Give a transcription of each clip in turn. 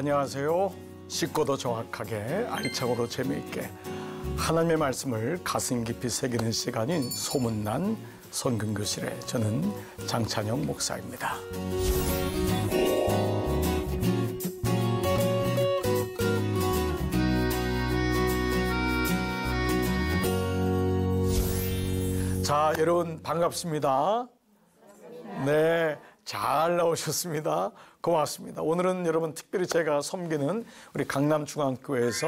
안녕하세요. 쉽고도 정확하게 알차고도 재미있게 하나님의 말씀을 가슴 깊이 새기는 시간인 소문난 성경교실의 저는 장찬영 목사입니다. 자, 여러분 반갑습니다. 네, 잘 나오셨습니다. 고맙습니다. 오늘은 여러분 특별히 제가 섬기는 우리 강남중앙교회에서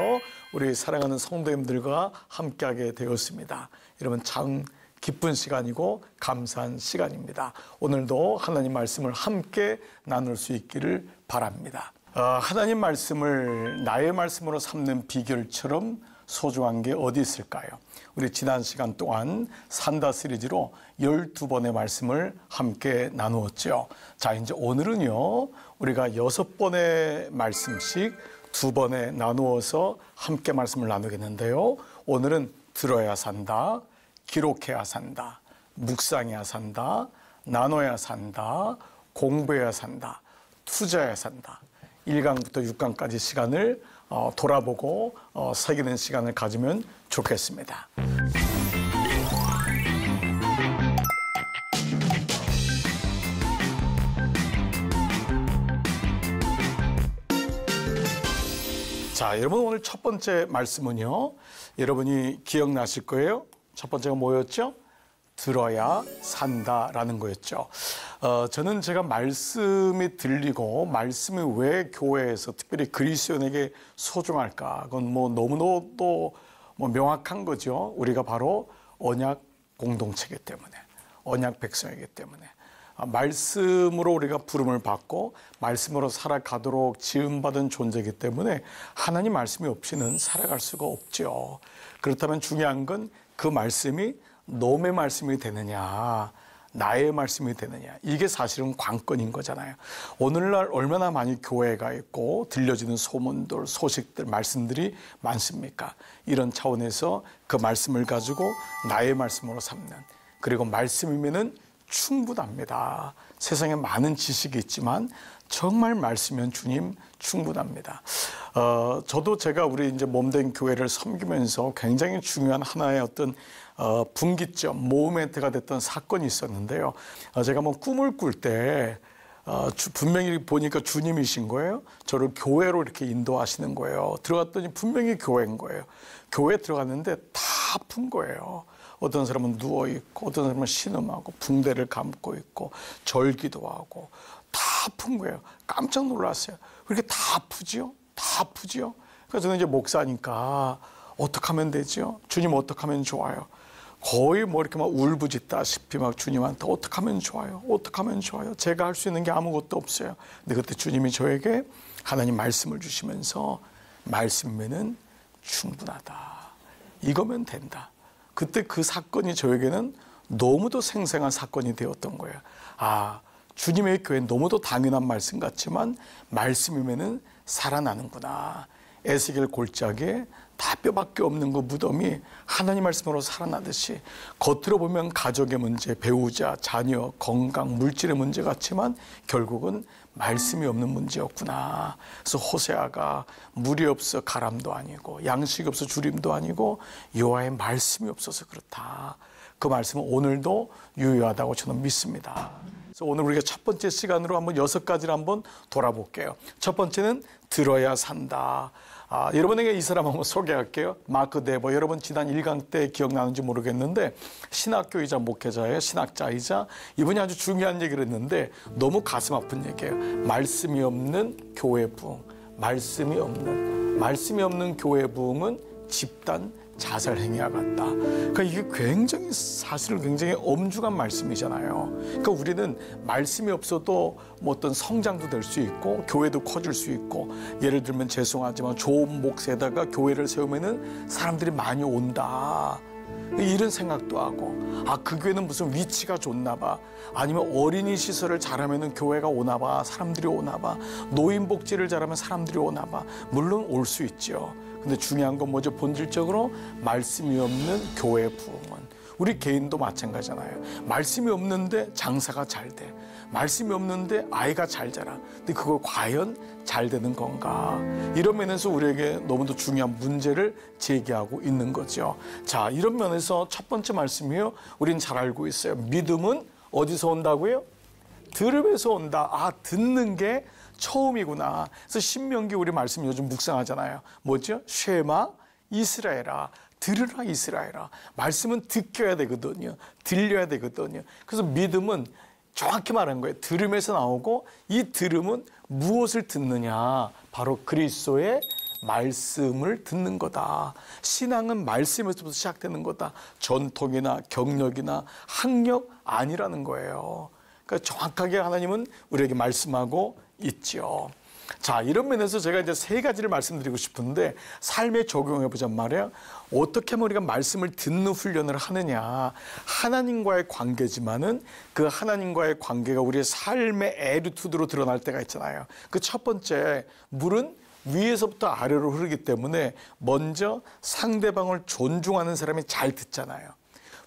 우리 사랑하는 성도님들과 함께하게 되었습니다. 여러분 참 기쁜 시간이고 감사한 시간입니다. 오늘도 하나님 말씀을 함께 나눌 수 있기를 바랍니다. 하나님 말씀을 나의 말씀으로 삼는 비결처럼 소중한 게 어디 있을까요? 우리 지난 시간 동안 산다 시리즈로 12번의 말씀을 함께 나누었죠. 자, 이제 오늘은요, 우리가 6번의 말씀씩 2번에 나누어서 함께 말씀을 나누겠는데요. 오늘은 들어야 산다, 기록해야 산다, 묵상해야 산다, 나눠야 산다, 공부해야 산다, 투자해야 산다. 1강부터 6강까지 시간을 돌아보고 새기는 시간을 가지면 좋겠습니다. 자, 여러분 오늘 첫 번째 말씀은요, 여러분이 기억나실 거예요. 첫 번째가 뭐였죠? 들어야 산다라는 거였죠. 저는 제가 말씀이 들리고 말씀이 왜 교회에서 특별히 그리스도인에게 소중할까? 그건 뭐 너무나도 명확한 거죠. 우리가 바로 언약 공동체이기 때문에, 언약 백성이기 때문에. 말씀으로 우리가 부름을 받고 말씀으로 살아가도록 지음받은 존재이기 때문에 하나님 말씀이 없이는 살아갈 수가 없죠. 그렇다면 중요한 건 그 말씀이 놈의 말씀이 되느냐, 나의 말씀이 되느냐, 이게 사실은 관건인 거잖아요. 오늘날 얼마나 많이 교회가 있고 들려지는 소문들, 소식들, 말씀들이 많습니까? 이런 차원에서 그 말씀을 가지고 나의 말씀으로 삼는, 그리고 말씀이면은 충분합니다. 세상에 많은 지식이 있지만 정말 말씀이면 주님 충분합니다. 저도 제가 우리 이제 몸된 교회를 섬기면서 굉장히 중요한 하나의 어떤 분기점, 모멘트가 됐던 사건이 있었는데요. 제가 뭐 꿈을 꿀 때 분명히 보니까 주님이신 거예요. 저를 교회로 이렇게 인도하시는 거예요. 들어갔더니 분명히 교회인 거예요. 교회에 들어갔는데 다 아픈 거예요. 어떤 사람은 누워있고 어떤 사람은 신음하고 붕대를 감고 있고 절기도 하고 다 아픈 거예요. 깜짝 놀랐어요. 왜 이렇게 다 아프지요? 다 아프지요? 그래서 저는 이제 목사니까 어떻게 하면 되지요? 주님 어떻게 하면 좋아요? 거의 뭐 이렇게 막 울부짖다시피 막 주님한테 어떻게 하면 좋아요? 어떻게 하면 좋아요? 제가 할 수 있는 게 아무것도 없어요. 근데 그때 주님이 저에게 하나님 말씀을 주시면서 말씀이면은 충분하다. 이거면 된다. 그때 그 사건이 저에게는 너무도 생생한 사건이 되었던 거예요. 아, 주님의 교회는 너무도 당연한 말씀 같지만 말씀이면은 살아나는구나. 에스겔 골짜기에 다 뼈밖에 없는 그 무덤이 하나님 말씀으로 살아나듯이 겉으로 보면 가족의 문제, 배우자, 자녀, 건강, 물질의 문제 같지만 결국은 말씀이 없는 문제였구나. 그래서 호세아가 물이 없어 가람도 아니고 양식이 없어 주림도 아니고 여호와의 말씀이 없어서 그렇다. 그 말씀은 오늘도 유효하다고 저는 믿습니다. 그래서 오늘 우리가 첫 번째 시간으로 한번 6가지를 한번 돌아볼게요. 첫 번째는 들어야 산다. 여러분에게 이 사람 한번 소개할게요. 마크 데버. 여러분 지난 1강 때 기억나는지 모르겠는데 신학교이자 목회자예요. 신학자이자 이분이 아주 중요한 얘기를 했는데 너무 가슴 아픈 얘기예요. 말씀이 없는 교회 부흥. 말씀이 없는 교회 부흥은 집단 자살 행위와 같다. 그러니까 이게 굉장히 엄중한 말씀이잖아요. 그러니까 우리는 말씀이 없어도 뭐 어떤 성장도 될 수 있고 교회도 커질 수 있고, 예를 들면 죄송하지만 좋은 몫에다가 교회를 세우면은 사람들이 많이 온다. 이런 생각도 하고, 그 교회는 무슨 위치가 좋나 봐. 아니면 어린이 시설을 잘하면 교회가 오나 봐. 사람들이 오나 봐. 노인복지를 잘하면 사람들이 오나 봐. 물론 올 수 있죠. 근데 중요한 건 뭐죠? 본질적으로 말씀이 없는 교회 부흥은, 우리 개인도 마찬가지잖아요. 말씀이 없는데 장사가 잘 돼. 말씀이 없는데 아이가 잘 자라. 근데 그걸 과연 잘 되는 건가? 이런 면에서 우리에게 너무도 중요한 문제를 제기하고 있는 거죠. 자, 이런 면에서 첫 번째 말씀이요. 우린 잘 알고 있어요. 믿음은 어디서 온다고요? 들음에서 온다. 아, 듣는 게 처음이구나. 그래서 신명기 우리 말씀 요즘 묵상하잖아요. 뭐죠? 쉐마 이스라엘아. 들으라 이스라엘아. 말씀은 듣겨야 되거든요. 들려야 되거든요. 그래서 믿음은 정확히 말한 거예요. 들음에서 나오고 이 들음은 무엇을 듣느냐? 바로 그리스도의 말씀을 듣는 거다. 신앙은 말씀에서부터 시작되는 거다. 전통이나 경력이나 학력 아니라는 거예요. 그러니까 정확하게 하나님은 우리에게 말씀하고 있죠. 자, 이런 면에서 제가 이제 세 가지를 말씀드리고 싶은데 삶에 적용해 보자면 말이에요. 어떻게 하면 우리가 말씀을 듣는 훈련을 하느냐. 하나님과의 관계지만은 그 하나님과의 관계가 우리의 삶의 에르투드로 드러날 때가 있잖아요. 그 첫 번째, 물은 위에서부터 아래로 흐르기 때문에 먼저 상대방을 존중하는 사람이 잘 듣잖아요.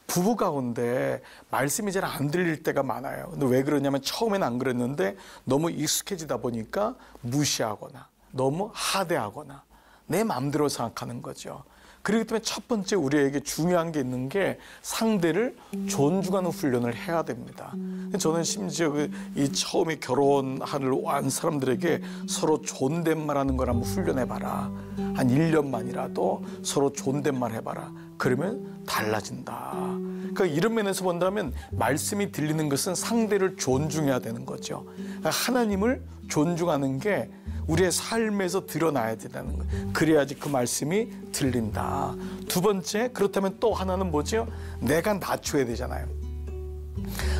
부부 가운데 말씀이 잘 안 들릴 때가 많아요. 근데 왜 그러냐면 처음엔 안 그랬는데 너무 익숙해지다 보니까 무시하거나 너무 하대하거나 내 마음대로 생각하는 거죠. 그렇기 때문에 첫 번째 우리에게 중요한 게 있는 게 상대를 존중하는 훈련을 해야 됩니다. 저는 심지어 이 처음에 결혼한 사람들에게 서로 존댓말하는 걸 한번 훈련해봐라. 한 1년만이라도 서로 존댓말 해봐라. 그러면 달라진다. 그러니까 이런 면에서 본다면 말씀이 들리는 것은 상대를 존중해야 되는 거죠. 그러니까 하나님을 존중하는 게 우리의 삶에서 드러나야 된다는 거예요. 그래야지 그 말씀이 들린다. 두 번째, 그렇다면 또 하나는 뭐죠? 내가 낮춰야 되잖아요.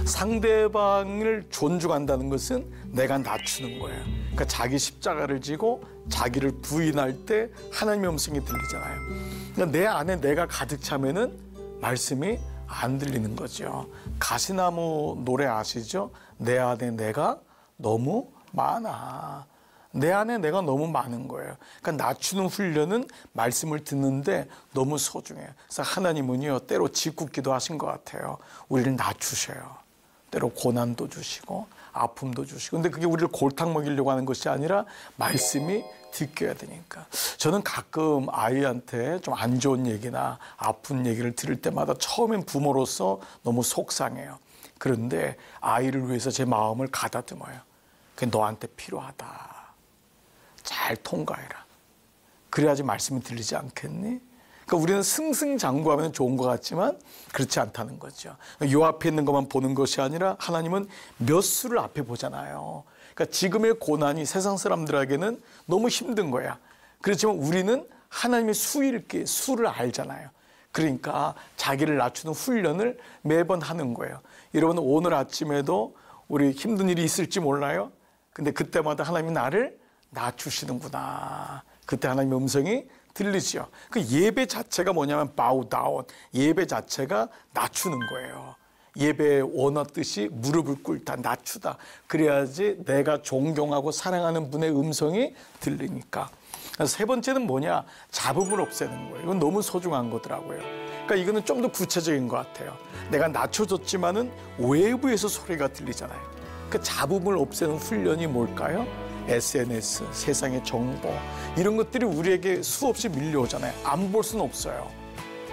상대방을 존중한다는 것은 내가 낮추는 거예요. 그러니까 자기 십자가를 지고 자기를 부인할 때 하나님의 음성이 들리잖아요. 그러니까 내 안에 내가 가득 차면은 말씀이 안 들리는 거죠. 가시나무 노래 아시죠? 내 안에 내가 너무 많아. 내 안에 내가 너무 많은 거예요. 그러니까 낮추는 훈련은 말씀을 듣는데 너무 소중해요. 그래서 하나님은요, 때로 짓궂기도 하신 것 같아요. 우리를 낮추셔요. 때로 고난도 주시고 아픔도 주시고. 근데 그게 우리를 골탕 먹이려고 하는 것이 아니라 말씀이 듣겨야 되니까. 저는 가끔 아이한테 좀 안 좋은 얘기나 아픈 얘기를 들을 때마다 처음엔 부모로서 너무 속상해요. 그런데 아이를 위해서 제 마음을 가다듬어요. 그게 너한테 필요하다. 잘 통과해라. 그래야지 말씀이 들리지 않겠니? 그러니까 우리는 승승장구하면 좋은 것 같지만 그렇지 않다는 거죠. 요 앞에 있는 것만 보는 것이 아니라 하나님은 몇 수를 앞에 보잖아요. 그러니까 지금의 고난이 세상 사람들에게는 너무 힘든 거야. 그렇지만 우리는 하나님의 수를 알잖아요. 그러니까 자기를 낮추는 훈련을 매번 하는 거예요. 여러분, 오늘 아침에도 우리 힘든 일이 있을지 몰라요. 근데 그때마다 하나님이 나를 낮추시는구나. 그때 하나님의 음성이 들리죠. 그 예배 자체가 뭐냐면 bow down. 예배 자체가 낮추는 거예요. 예배의 원어 뜻이 무릎을 꿇다, 낮추다. 그래야지 내가 존경하고 사랑하는 분의 음성이 들리니까. 세 번째는 뭐냐? 잡음을 없애는 거예요. 이건 너무 소중한 거더라고요. 그러니까 이거는 좀 더 구체적인 것 같아요. 내가 낮춰졌지만은 외부에서 소리가 들리잖아요. 그 잡음을 없애는 훈련이 뭘까요? SNS, 세상의 정보, 이런 것들이 우리에게 수없이 밀려오잖아요. 안 볼 수는 없어요.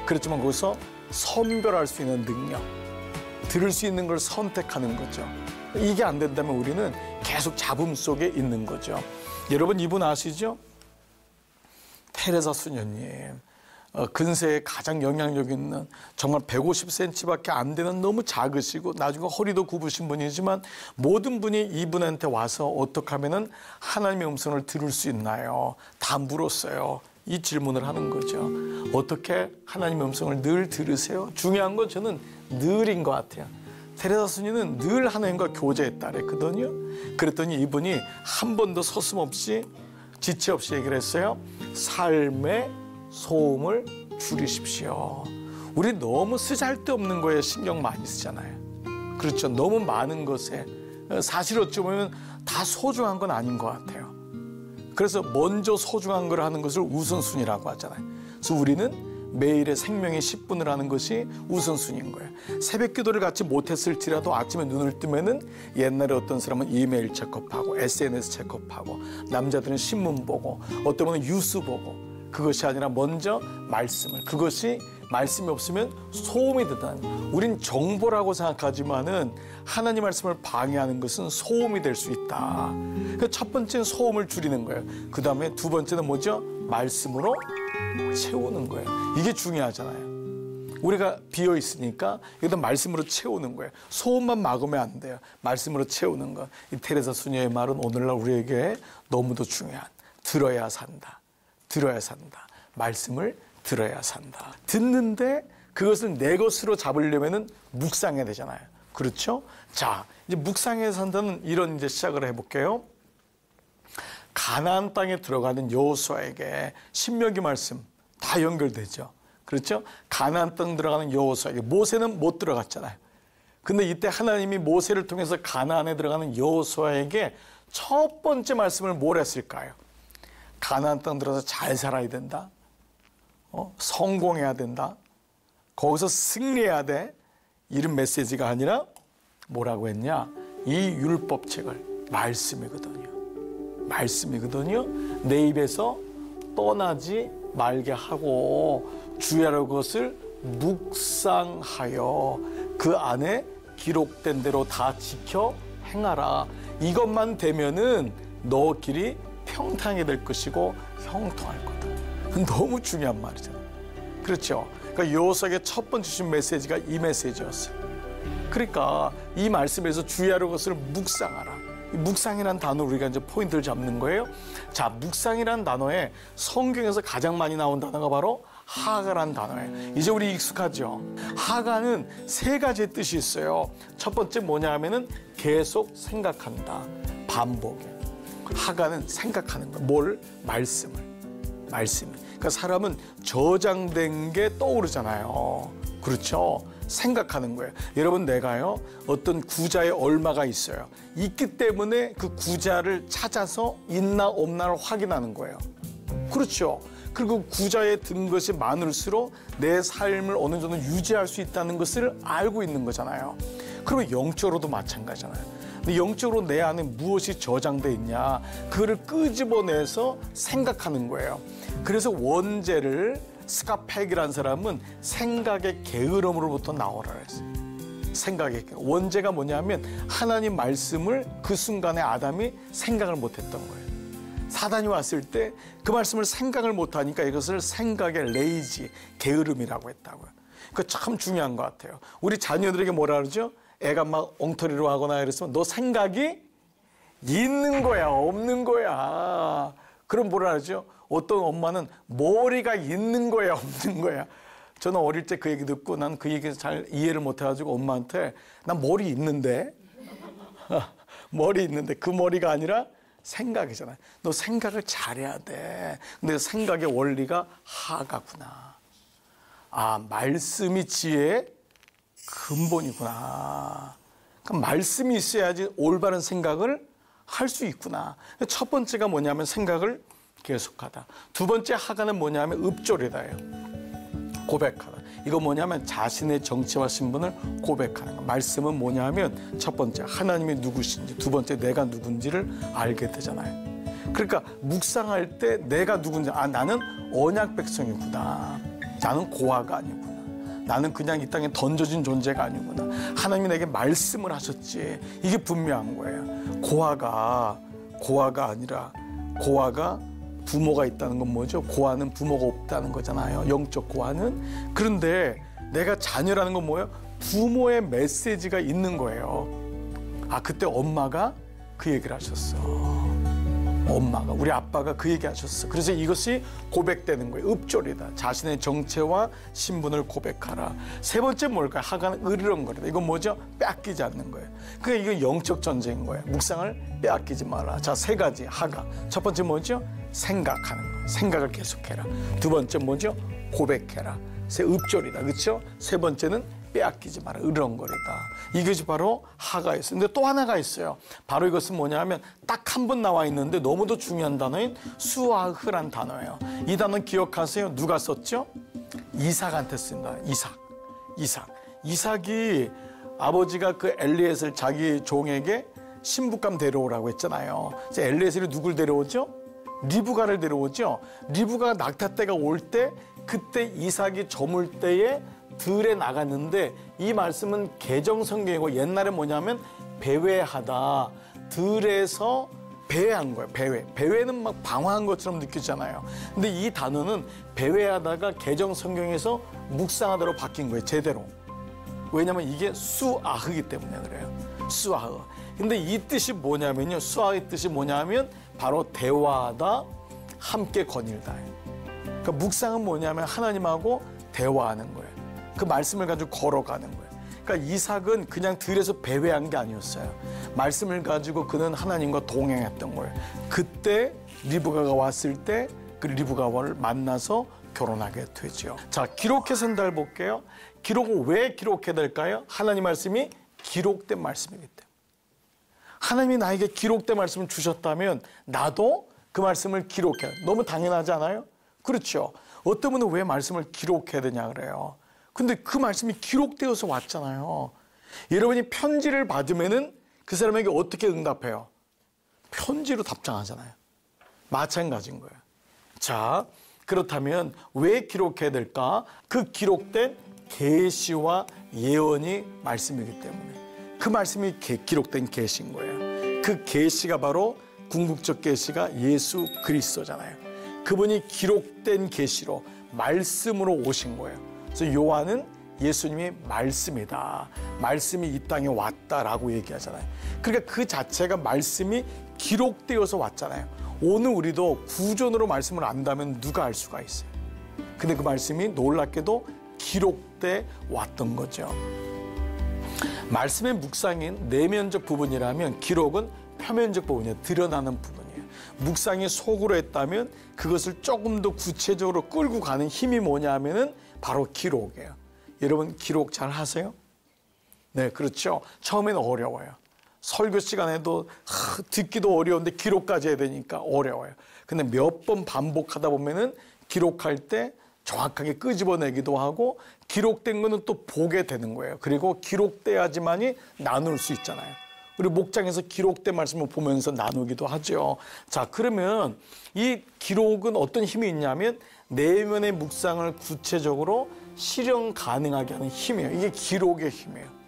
그렇지만 거기서 선별할 수 있는 능력, 들을 수 있는 걸 선택하는 거죠. 이게 안 된다면 우리는 계속 잡음 속에 있는 거죠. 여러분, 이분 아시죠? 테레사 수녀님. 근세에 가장 영향력 있는, 정말 150cm밖에 안 되는 너무 작으시고 나중에 허리도 굽으신 분이지만 모든 분이 이분한테 와서 어떻게 하면은 하나님의 음성을 들을 수 있나요? 다 물었어요. 이 질문을 하는 거죠. 어떻게 하나님의 음성을 늘 들으세요? 중요한 건 저는 늘인 것 같아요. 테레사 수녀는 늘 하나님과 교제했다 그랬거든요. 그랬더니 이분이 한 번도 서슴없이 지체 없이 얘기를 했어요. 삶의 소음을 줄이십시오. 우리 너무 쓰잘데없는 거에 신경 많이 쓰잖아요. 그렇죠. 너무 많은 것에. 사실 어찌 보면 다 소중한 건 아닌 것 같아요. 그래서 먼저 소중한 걸 하는 것을 우선순위라고 하잖아요. 그래서 우리는 매일의 생명의 10분을 하는 것이 우선순위인 거예요. 새벽 기도를 같이 못했을지라도 아침에 눈을 뜨면은 옛날에 어떤 사람은 이메일 체크업하고 SNS 체크업하고 남자들은 신문 보고 어떤 분은 뉴스 보고 그것이 아니라 먼저 말씀을 그것이 말씀이 없으면 소음이 된다는 거예요. 우린 정보라고 생각하지만은 하나님 말씀을 방해하는 것은 소음이 될 수 있다. 그 첫 번째는 소음을 줄이는 거예요. 그 다음에 두 번째는 뭐죠? 말씀으로 채우는 거예요. 이게 중요하잖아요. 우리가 비어 있으니까 여기다 말씀으로 채우는 거예요. 소음만 막으면 안 돼요. 말씀으로 채우는 거. 이 테레사 수녀의 말은 오늘날 우리에게 너무도 중요한 들어야 산다. 들어야 산다. 말씀을 들어야 산다. 듣는데 그것을 내 것으로 잡으려면은 묵상해야 되잖아요. 그렇죠? 자, 이제 묵상해야 산다는 이런 이제 시작을 해볼게요. 가나안 땅에 들어가는 여호수아에게 신명기 말씀 다 연결되죠. 그렇죠? 가나안 땅 들어가는 여호수아에게 모세는 못 들어갔잖아요. 근데 이때 하나님이 모세를 통해서 가나안에 들어가는 여호수아에게 첫 번째 말씀을 뭘 했을까요? 가나안 땅 들어가서 잘 살아야 된다. 성공해야 된다. 거기서 승리해야 돼. 이런 메시지가 아니라 뭐라고 했냐? 이 율법책을 말씀이거든요. 내 입에서 떠나지 말게 하고 주야로 그것을 묵상하여 그 안에 기록된 대로 다 지켜 행하라. 이것만 되면은 너 길이 평탄하게 될 것이고 형통할 거다. 너무 중요한 말이잖아요. 그렇죠? 그러니까 여호수아에게 첫 번째 주신 메시지가 이 메시지였어요. 그러니까 이 말씀에서 주야로 그것을 묵상하라. 이 묵상이라는 단어 우리가 이제 포인트를 잡는 거예요. 자, 묵상이라는 단어에 성경에서 가장 많이 나온 단어가 바로 하가라는 단어예요. 이제 우리 익숙하죠? 하가는 세 가지의 뜻이 있어요. 첫 번째 뭐냐 하면은 계속 생각한다. 반복해. 하가는 생각하는 거. 뭘? 말씀을. 그러니까 사람은 저장된 게 떠오르잖아요. 그렇죠? 생각하는 거예요. 여러분, 내가요 어떤 구자에 얼마가 있어요. 있기 때문에 그 구자를 찾아서 있나 없나를 확인하는 거예요. 그렇죠? 그리고 구자에 든 것이 많을수록 내 삶을 어느 정도 유지할 수 있다는 것을 알고 있는 거잖아요. 그러면 영적으로도 마찬가지잖아요. 근데 영적으로 내 안에 무엇이 저장돼 있냐, 그거를 끄집어내서 생각하는 거예요. 그래서 원죄를 스카펙이라는 사람은 생각의 게으름으로부터 나오라 그랬어요. 생각의 게으름. 원죄가 뭐냐면 하나님 말씀을 그 순간에 아담이 생각을 못했던 거예요. 사단이 왔을 때 그 말씀을 생각을 못하니까 이것을 생각의 레이지, 게으름이라고 했다고요. 그거 참 중요한 것 같아요. 우리 자녀들에게 뭐라 그러죠? 애가 막 엉터리로 하거나 이랬으면 너 생각이 있는 거야, 없는 거야. 그럼 뭐라 그러죠? 어떤 엄마는 머리가 있는 거야, 없는 거야. 저는 어릴 때 그 얘기 듣고 난 그 얘기 잘 이해를 못해가지고 엄마한테 난 머리 있는데 머리 있는데 그 머리가 아니라 생각이잖아요. 너 생각을 잘해야 돼. 근데 생각의 원리가 하가구나. 아, 말씀이 지혜의 근본이구나. 그러니까 말씀이 있어야지 올바른 생각을 할 수 있구나. 첫 번째가 뭐냐면 생각을 계속하다. 두 번째 하가는 뭐냐면 읍조리다예요. 고백하다. 이거 뭐냐면 자신의 정체와 신분을 고백하는 거. 말씀은 뭐냐면 첫 번째 하나님이 누구신지, 두 번째 내가 누군지를 알게 되잖아요. 그러니까 묵상할 때 내가 누군지, 아, 나는 언약 백성이구나. 나는 고아가 아니구나. 나는 그냥 이 땅에 던져진 존재가 아니구나. 하나님이 내게 말씀을 하셨지. 이게 분명한 거예요. 고아가 아니라 고아가 부모가 있다는 건 뭐죠? 고아는 부모가 없다는 거잖아요. 영적 고아는. 그런데 내가 자녀라는 건 뭐예요? 부모의 메시지가 있는 거예요. 아, 그때 엄마가 그 얘기를 하셨어. 엄마가, 우리 아빠가 그 얘기 하셨어. 그래서 이것이 고백되는 거예요. 읍조리다. 자신의 정체와 신분을 고백하라. 세 번째 뭘까요? 하가는 으르렁거리다. 이건 뭐죠? 빼앗기지 않는 거예요. 그러니까 이건 영적 전쟁인 거예요. 묵상을 빼앗기지 마라. 자, 세 가지 하가. 첫 번째 뭐죠? 생각하는 거. 생각을 계속해라. 두 번째 뭐죠? 고백해라. 읍조리다. 그렇죠? 세 번째는 빼앗기지 마라. 으렁거리다. 이것이 바로 하가였어요. 근데 또 하나가 있어요. 바로 이것은 뭐냐면 딱 한 번 나와 있는데 너무도 중요한 단어인 수아흐란 단어예요. 이 단어 기억하세요? 누가 썼죠? 이삭한테 씁니다. 이삭이 아버지가 그 엘리에셀 자기 종에게 신부감 데려오라고 했잖아요. 이제 엘리에셀이 누굴 데려오죠? 리브가를 데려오죠. 리브가가 낙타 때가 올 때 그때 이삭이 저물 때에 들에 나갔는데 이 말씀은 개정성경이고 옛날에 뭐냐면 배회하다. 들에서 배회한 거예요. 배회는 막 방황한 것처럼 느끼잖아요. 근데 이 단어는 배회하다가 개정성경에서 묵상하다로 바뀐 거예요. 제대로. 왜냐면 이게 수아흐이기 때문에 그래요. 수아흐. 근데 이 뜻이 뭐냐면요. 수아흐의 뜻이 뭐냐면 바로 대화하다, 함께 거닐다. 그러니까 묵상은 뭐냐면 하나님하고 대화하는 거예요. 그 말씀을 가지고 걸어가는 거예요. 그러니까 이삭은 그냥 들에서 배회한 게 아니었어요. 말씀을 가지고 그는 하나님과 동행했던 거예요. 그때 리브가가 왔을 때 그 리브가와를 만나서 결혼하게 되죠. 자, 기록해서 한 달 볼게요. 기록을 왜 기록해야 될까요? 하나님 말씀이 기록된 말씀이기 때문에. 하나님이 나에게 기록된 말씀을 주셨다면 나도 그 말씀을 기록해야 돼요. 너무 당연하지 않아요? 그렇죠. 어떤 분은 왜 말씀을 기록해야 되냐 그래요. 근데 그 말씀이 기록되어서 왔잖아요. 여러분이 편지를 받으면은 그 사람에게 어떻게 응답해요? 편지로 답장하잖아요. 마찬가지인 거예요. 자, 그렇다면 왜 기록해야 될까? 그 기록된 계시와 예언이 말씀이기 때문에 그 말씀이 기록된 계시인 거예요. 그 계시가 바로 궁극적 계시가 예수 그리스도잖아요. 그분이 기록된 계시로 말씀으로 오신 거예요. 그래서 요한은 예수님이 말씀이다. 말씀이 이 땅에 왔다라고 얘기하잖아요. 그러니까 그 자체가 말씀이 기록되어서 왔잖아요. 오늘 우리도 구존으로 말씀을 안다면 누가 알 수가 있어요. 근데 그 말씀이 놀랍게도 기록돼 왔던 거죠. 말씀의 묵상인 내면적 부분이라면 기록은 표면적 부분이에요. 드러나는 부분이에요. 묵상이 속으로 했다면 그것을 조금 더 구체적으로 끌고 가는 힘이 뭐냐 하면은 바로 기록이에요. 여러분 기록 잘 하세요? 네, 그렇죠. 처음에는 어려워요. 설교 시간에도 듣기도 어려운데 기록까지 해야 되니까 어려워요. 근데 몇 번 반복하다 보면은 기록할 때 정확하게 끄집어내기도 하고 기록된 거는 또 보게 되는 거예요. 그리고 기록돼야지만이 나눌 수 있잖아요. 우리 목장에서 기록된 말씀을 보면서 나누기도 하죠. 자, 그러면 이 기록은 어떤 힘이 있냐면 내면의 묵상을 구체적으로 실현 가능하게 하는 힘이에요. 이게 기록의 힘이에요.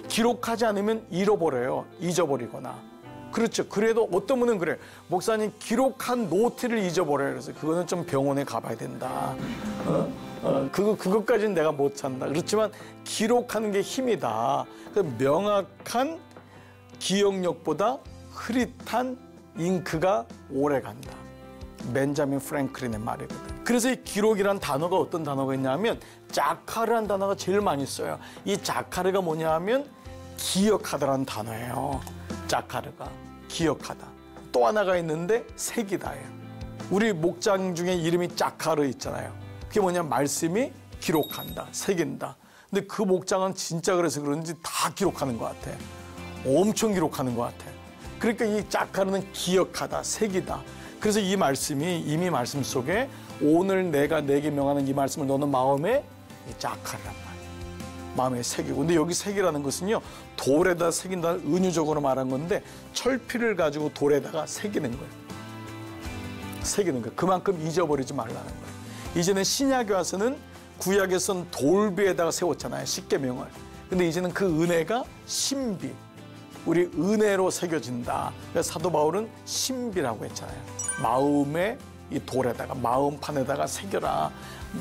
기록하지 않으면 잃어버려요. 잊어버리거나. 그렇죠. 그래도 어떤 분은 그래요. 목사님 기록한 노트를 잊어버려요. 그래서 그거는 좀 병원에 가봐야 된다. 그것까지는 내가 못 찾는다. 그렇지만 기록하는 게 힘이다. 명확한 기억력보다 흐릿한 잉크가 오래 간다. 벤자민 프랭클린의 말이거든. 그래서 이 기록이란 단어가 어떤 단어가 있냐면 자카르라는 단어가 제일 많이 써요. 이 자카르가 뭐냐 하면 기억하다라는 단어예요. 자카르가 기억하다. 또 하나가 있는데 새기다예요. 우리 목장 중에 이름이 자카르 있잖아요. 그게 뭐냐면 말씀이 기록한다, 새긴다. 근데 그 목장은 진짜 그래서 그런지 다 기록하는 것 같아. 엄청 기록하는 것 같아. 그러니까 이 자카르는 기억하다, 새기다. 그래서 이 말씀이 이미 말씀 속에 오늘 내가 내게 명하는 이 말씀을 너는 마음에 자카르란 말이에요. 마음에 새기고. 근데 여기 새기라는 것은요, 돌에다 새긴다는 은유적으로 말한 건데 철피를 가지고 돌에다가 새기는 거예요. 새기는 거예요. 그만큼 잊어버리지 말라는 거예요. 이제는 신약에 와서는 구약에서는 돌비에다가 세웠잖아요. 십계명을. 근데 이제는 그 은혜가 신비. 우리 은혜로 새겨진다. 그래서 사도 바울은 신비라고 했잖아요. 마음의 이 돌에다가 마음판에다가 새겨라.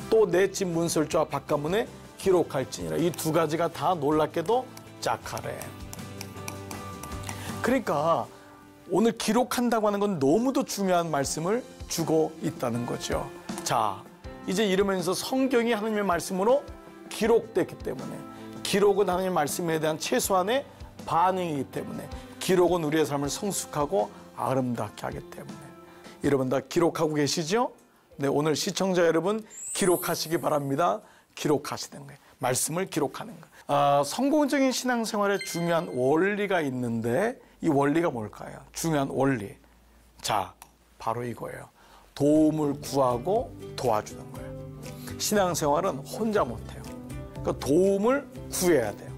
또 내 집 문설주와 바깥문에 기록할지니라. 이 두 가지가 다 놀랍게도 자카르. 그러니까 오늘 기록한다고 하는 건 너무도 중요한 말씀을 주고 있다는 거죠. 자, 이제 이러면서 성경이 하나님의 말씀으로 기록됐기 때문에 기록은 하나님의 말씀에 대한 최소한의 반응이기 때문에 기록은 우리의 삶을 성숙하고 아름답게 하기 때문에 여러분 다 기록하고 계시죠? 네, 오늘 시청자 여러분 기록하시기 바랍니다. 기록하시는 거예요. 말씀을 기록하는 거예요. 성공적인 신앙생활에 중요한 원리가 있는데 이 원리가 뭘까요? 중요한 원리. 자, 바로 이거예요. 도움을 구하고 도와주는 거예요. 신앙생활은 혼자 못해요. 그러니까 도움을 구해야 돼요.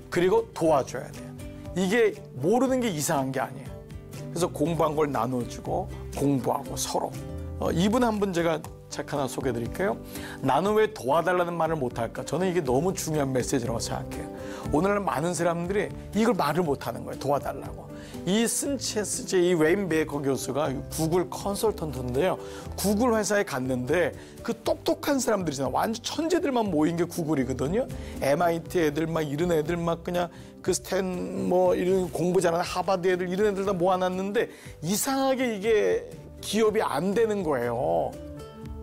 그리고 도와줘야 돼요. 이게 모르는 게 이상한 게 아니에요. 그래서 공부한 걸 나눠주고 공부하고 서로. 이분 한 분 제가 책 하나 소개해 드릴게요. 나는 왜 도와달라는 말을 못할까? 저는 이게 너무 중요한 메시지라고 생각해요. 오늘날 많은 사람들이 이걸 말을 못하는 거예요. 도와달라고. 이 신체스제 이 웨인 베이커 교수가 구글 컨설턴트인데요. 구글 회사에 갔는데 그 똑똑한 사람들이잖아요. 완전 천재들만 모인 게 구글이거든요. MIT 애들 막 이런 애들 막 그냥 그 스탠 뭐 이런 공부 잘하는 하버드 애들 이런 애들 다 모아놨는데 이상하게 이게 기업이 안 되는 거예요.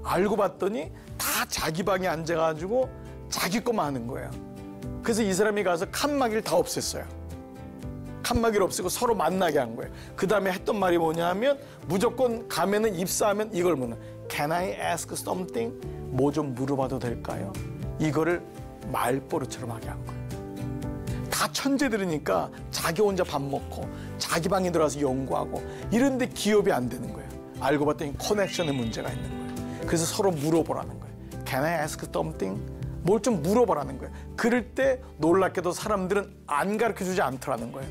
알고 봤더니 다 자기 방에 앉아가지고 자기 것만 하는 거예요. 그래서 이 사람이 가서 칸막이를 다 없앴어요. 칸막이를 없애고 서로 만나게 한 거예요. 그 다음에 했던 말이 뭐냐면 무조건 가면은 입사하면 이걸 묻는 Can I ask something? 뭐 좀 물어봐도 될까요? 이거를 말버릇처럼 하게 한 거예요. 다 천재들이니까 자기 혼자 밥 먹고 자기 방에 들어가서 연구하고 이런데 기업이 안 되는 거예요. 알고 봤더니 커넥션에 문제가 있는 거예요. 그래서 서로 물어보라는 거예요. Can I ask something? 뭘 좀 물어보라는 거예요. 그럴 때 놀랍게도 사람들은 안 가르쳐주지 않더라는 거예요.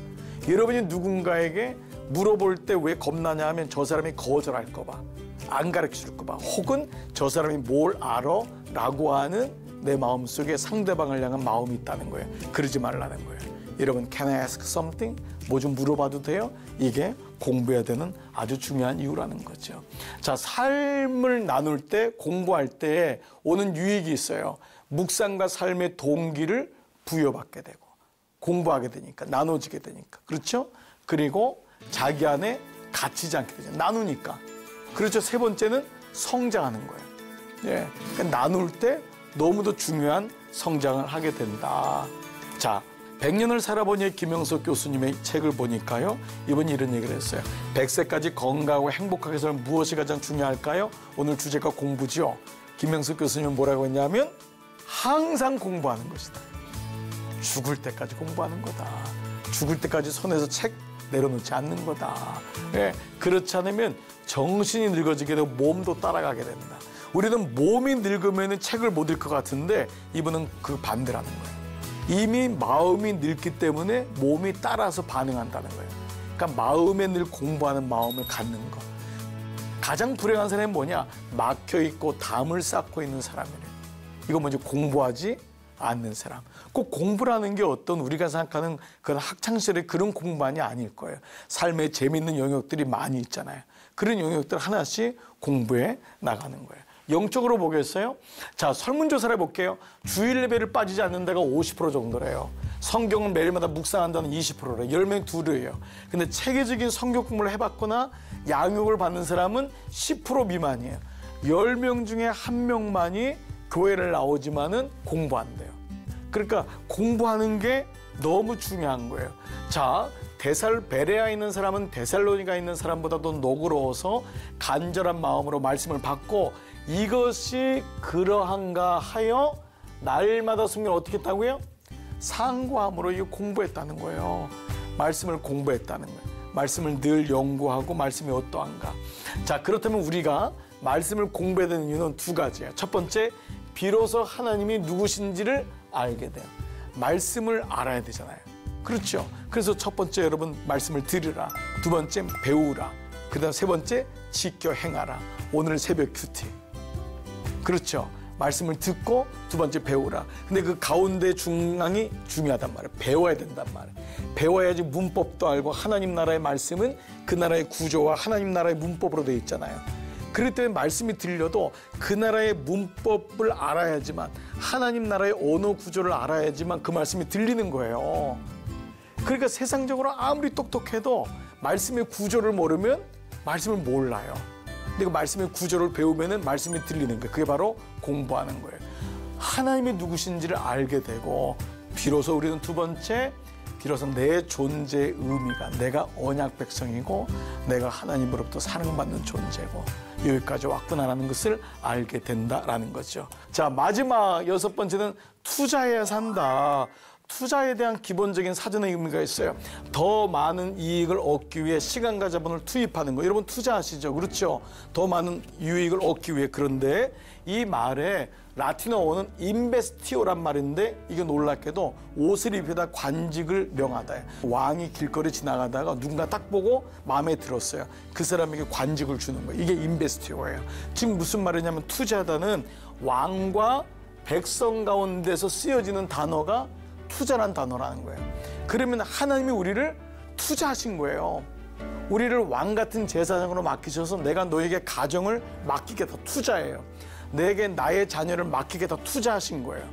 여러분이 누군가에게 물어볼 때 왜 겁나냐 하면 저 사람이 거절할까 봐, 안 가르쳐줄까 봐, 혹은 저 사람이 뭘 알아? 라고 하는 내 마음속에 상대방을 향한 마음이 있다는 거예요. 그러지 말라는 거예요. 여러분, Can I ask something? 뭐 좀 물어봐도 돼요? 이게 공부해야 되는 아주 중요한 이유라는 거죠. 자, 삶을 나눌 때, 공부할 때 오는 유익이 있어요. 묵상과 삶의 동기를 부여받게 되고 공부하게 되니까, 나눠지게 되니까. 그렇죠? 그리고 자기 안에 갇히지 않게 되죠. 나누니까. 그렇죠. 세 번째는 성장하는 거예요. 예, 그러니까 나눌 때 너무도 중요한 성장을 하게 된다. 자, 100년을 살아보니 김영석 교수님의 책을 보니까요. 이분이 이런 얘기를 했어요. 100세까지 건강하고 행복하게 살면 무엇이 가장 중요할까요? 오늘 주제가 공부죠. 김영석 교수님은 뭐라고 했냐면 항상 공부하는 것이다. 죽을 때까지 공부하는 거다. 죽을 때까지 손에서 책 내려놓지 않는 거다. 예, 그렇지 않으면 정신이 늙어지게 되고 몸도 따라가게 된다. 우리는 몸이 늙으면 책을 못 읽을 것 같은데 이분은 그 반대라는 거예요. 이미 마음이 늙기 때문에 몸이 따라서 반응한다는 거예요. 그러니까 마음에 늘 공부하는 마음을 갖는 거. 가장 불행한 사람이 뭐냐? 막혀있고 담을 쌓고 있는 사람이래요. 이거 먼저 공부하지 않는 사람. 꼭 공부라는 게 어떤 우리가 생각하는 그런 학창시절의 그런 공부만이 아닐 거예요. 삶에 재미있는 영역들이 많이 있잖아요. 그런 영역들 하나씩 공부해 나가는 거예요. 영적으로 보겠어요? 자, 설문조사를 해볼게요. 주일 예배를 빠지지 않는 데가 50% 정도래요. 성경을 매일마다 묵상한다는 20%래요. 10명 2래요. 근데 체계적인 성경 공부를 해봤거나 양육을 받는 사람은 10% 미만이에요. 10명 중에 1명만이 교회를 나오지만은 공부한대요. 그러니까 공부하는 게 너무 중요한 거예요. 자, 베레아에 있는 사람은 데살로니가 있는 사람보다도 너그러워서 간절한 마음으로 말씀을 받고 이것이 그러한가 하여 날마다 숨겨 어떻게 했다고요? 상고함으로 이거 공부했다는 거예요. 말씀을 공부했다는 거예요. 말씀을 늘 연구하고 말씀이 어떠한가. 자, 그렇다면 우리가 말씀을 공부해야 되는 이유는 두 가지예요. 첫 번째, 비로소 하나님이 누구신지를 알게 돼요. 말씀을 알아야 되잖아요. 그렇죠. 그래서 첫 번째 여러분 말씀을 들으라. 두 번째 배우라. 그다음 세 번째 지켜 행하라. 오늘 새벽 큐티. 그렇죠. 말씀을 듣고 두 번째 배우라. 근데 그 가운데 중앙이 중요하단 말이에요. 배워야 된단 말이에요. 배워야지 문법도 알고 하나님 나라의 말씀은 그 나라의 구조와 하나님 나라의 문법으로 되어 있잖아요. 그렇기 때문에 말씀이 들려도 그 나라의 문법을 알아야지만 하나님 나라의 언어 구조를 알아야지만 그 말씀이 들리는 거예요. 그러니까 세상적으로 아무리 똑똑해도 말씀의 구조를 모르면 말씀을 몰라요. 근데 그 말씀의 구조를 배우면 말씀이 들리는 거예요. 그게 바로 공부하는 거예요. 하나님이 누구신지를 알게 되고 비로소 우리는 두 번째, 비로소 내 존재의 의미가 내가 언약 백성이고 내가 하나님으로부터 사랑받는 존재고 여기까지 왔구나라는 것을 알게 된다라는 거죠. 자, 마지막 여섯 번째는 투자해야 산다. 투자에 대한 기본적인 사전의 의미가 있어요. 더 많은 이익을 얻기 위해 시간과 자본을 투입하는 거. 여러분 투자하시죠? 그렇죠? 더 많은 유익을 얻기 위해. 그런데 이 말에 라틴어어는 인베스티오란 말인데 이게 놀랍게도 옷을 입혀다 관직을 명하다. 왕이 길거리 지나가다가 누군가 딱 보고 마음에 들었어요. 그 사람에게 관직을 주는 거예요. 이게 인베스티오예요. 지금 무슨 말이냐면 투자다는 왕과 백성 가운데서 쓰여지는 단어가 투자란 단어라는 거예요. 그러면 하나님이 우리를 투자하신 거예요. 우리를 왕 같은 제사장으로 맡기셔서 내가 너에게 가정을 맡기겠다. 투자예요. 내게 나의 자녀를 맡기겠다. 투자하신 거예요.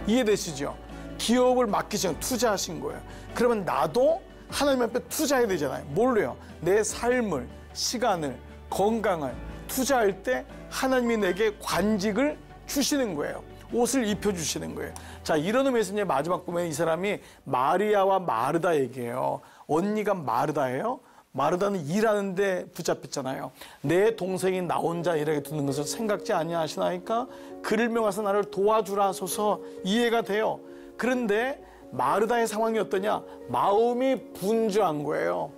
이해되시죠? 기업을 맡기시면 투자하신 거예요. 그러면 나도 하나님 앞에 투자해야 되잖아요. 뭘로요? 내 삶을, 시간을, 건강을 투자할 때 하나님이 내게 관직을 주시는 거예요. 옷을 입혀주시는 거예요. 자, 이런 의미에서 이제 마지막 보면 이 사람이 마리아와 마르다 얘기해요. 언니가 마르다예요. 마르다는 일하는데 붙잡혔잖아요. 내 동생이 나 혼자 일하게 두는 것을 생각지 아니하시나이까? 그를 명하사 나를 도와주라 하소서. 이해가 돼요. 그런데 마르다의 상황이 어떠냐? 마음이 분주한 거예요.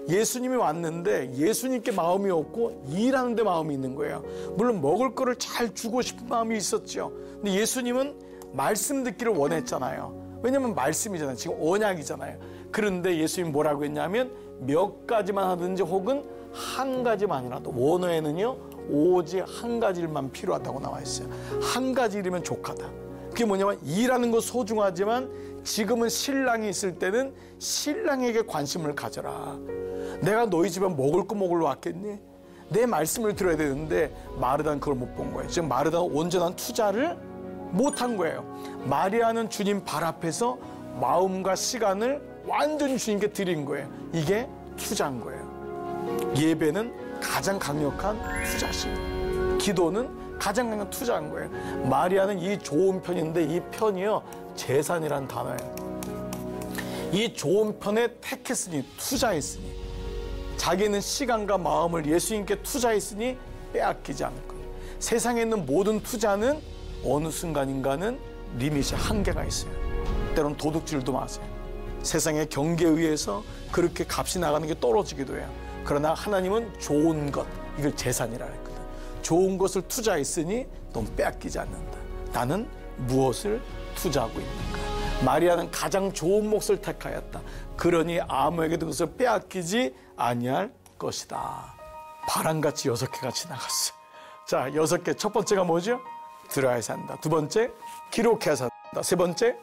예수님이 왔는데 예수님께 마음이 없고 일하는데 마음이 있는 거예요. 물론 먹을 거를 잘 주고 싶은 마음이 있었죠. 근데 예수님은 말씀 듣기를 원했잖아요. 왜냐하면 말씀이잖아요. 지금 언약이잖아요. 그런데 예수님이 뭐라고 했냐면 몇 가지만 하든지 혹은 한 가지만이라도. 원어에는요 오직 한 가지 일만 필요하다고 나와 있어요. 한 가지 일이면 족하다. 그게 뭐냐면 일하는 거 소중하지만 지금은 신랑이 있을 때는 신랑에게 관심을 가져라. 내가 너희 집에 먹을 거 먹으러 왔겠니? 내 말씀을 들어야 되는데 마르다는 그걸 못 본 거예요. 지금 마르다는 온전한 투자를 못한 거예요. 마리아는 주님 발 앞에서 마음과 시간을 완전히 주님께 드린 거예요. 이게 투자인 거예요. 예배는 가장 강력한 투자신, 기도는 가장 강력한 투자인 거예요. 마리아는 이 좋은 편인데 이 편이요 재산이란 단어예요. 이 좋은 편에 택했으니, 투자했으니, 자기는 시간과 마음을 예수님께 투자했으니 빼앗기지 않을 거예요. 세상에 있는 모든 투자는 어느 순간인가는 리밋이, 한계가 있어요. 때로는 도둑질도 마세요. 세상의 경계에 의해서 그렇게 값이 나가는 게 떨어지기도 해요. 그러나 하나님은 좋은 것, 이걸 재산이라 했거든. 좋은 것을 투자했으니 넌 빼앗기지 않는다. 나는 무엇을 투자하고 있는가? 마리아는 가장 좋은 몫을 택하였다. 그러니 아무에게도 그것을 빼앗기지 아니할 것이다. 바람같이 6개가 지나갔어요. 자, 6개. 첫 번째가 뭐죠? 들어야 산다. 두 번째, 기록해야 산다. 세 번째,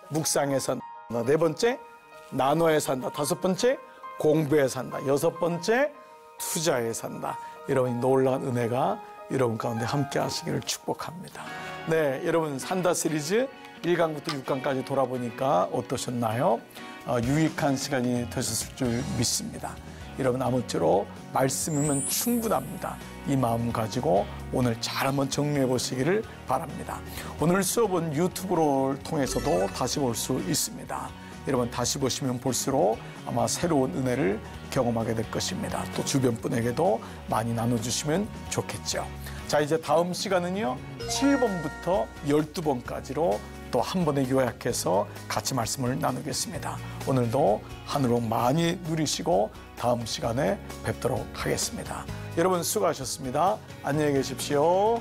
묵상해 산다. 네 번째, 나눠야 산다. 다섯 번째, 공부해 산다. 여섯 번째, 투자해 산다. 여러분, 놀라운 은혜가 여러분 가운데 함께 하시기를 축복합니다. 네, 여러분 산다 시리즈 1강부터 6강까지 돌아보니까 어떠셨나요? 유익한 시간이 되셨을 줄 믿습니다. 여러분 아무쪼록 말씀이면 충분합니다. 이 마음 가지고 오늘 잘 한번 정리해 보시기를 바랍니다. 오늘 수업은 유튜브를 통해서도 다시 볼 수 있습니다. 여러분 다시 보시면 볼수록 아마 새로운 은혜를 경험하게 될 것입니다. 또 주변 분에게도 많이 나눠주시면 좋겠죠. 자, 이제 다음 시간은요 7번부터 12번까지로 또 한 번에 요약해서 같이 말씀을 나누겠습니다. 오늘도 하늘로 많이 누리시고 다음 시간에 뵙도록 하겠습니다. 여러분 수고하셨습니다. 안녕히 계십시오.